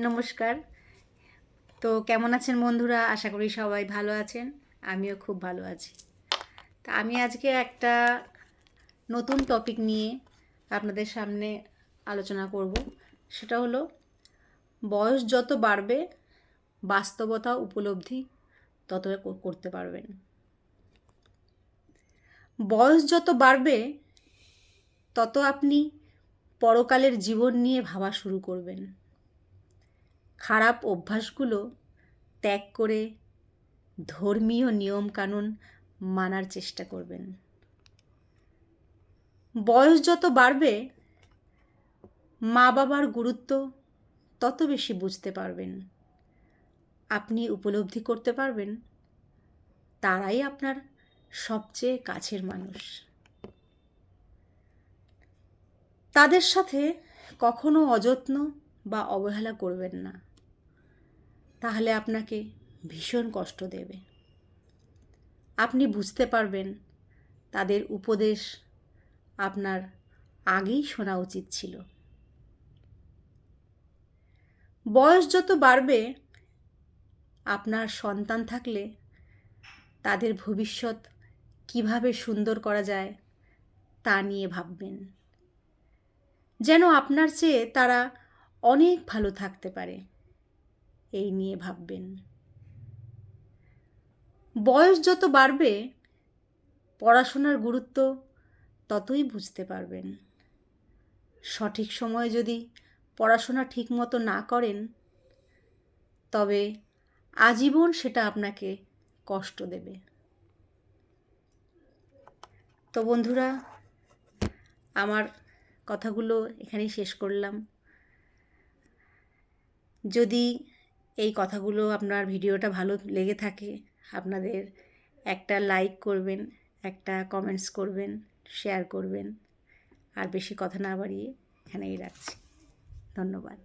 নমস্কার। তো কেমন আছেন বন্ধুরা? আশা করি সবাই ভালো আছেন। আমিও খুব ভালো আছি। তা আমি আজকে একটা নতুন টপিক নিয়ে আপনাদের সামনে আলোচনা করব। সেটা হলো বয়স যত বাড়বে বাস্তবতা উপলব্ধি তত করতে পারবেন। বয়স যত বাড়বে তত আপনি পরকালের জীবন নিয়ে ভাবা শুরু করবেন। খারাপ অভ্যাসগুলো ত্যাগ করে ধর্মীয় নিয়মকানুন মানার চেষ্টা করবেন। বয়স যত বাড়বে মা বাবার গুরুত্ব তত বেশি বুঝতে পারবেন। আপনি উপলব্ধি করতে পারবেন তারাই আপনার সবচেয়ে কাছের মানুষ। তাদের সাথে কখনো অযত্ন বা অবহেলা করবেন না, তাহলে আপনাকে ভীষণ কষ্ট দেবে। আপনি বুঝতে পারবেন তাদের উপদেশ আপনার আগেই শোনা উচিত ছিল। বয়স যত বাড়বে আপনার সন্তান থাকলে তাদের ভবিষ্যৎ কিভাবে সুন্দর করা যায় তা নিয়ে ভাববেন, যেন আপনার চেয়ে তারা অনেক ভালো থাকতে পারে এই নিয়ে ভাববেন। বয়স যত বাড়বে পড়াশোনার গুরুত্ব ততই বুঝতে পারবেন। সঠিক সময়ে যদি পড়াশোনা ঠিকমতো না করেন তবে আজীবন সেটা আপনাকে কষ্ট দেবে। তো বন্ধুরা, আমার কথাগুলো এখানেই শেষ করলাম। যদি এই কথাগুলো আপনার ভিডিওটা ভালো লেগে থাকে আপনাদের একটা লাইক করবেন, একটা কমেন্টস করবেন, শেয়ার করবেন। আর বেশি কথা না বাড়িয়ে এখানেই রাখছি। ধন্যবাদ।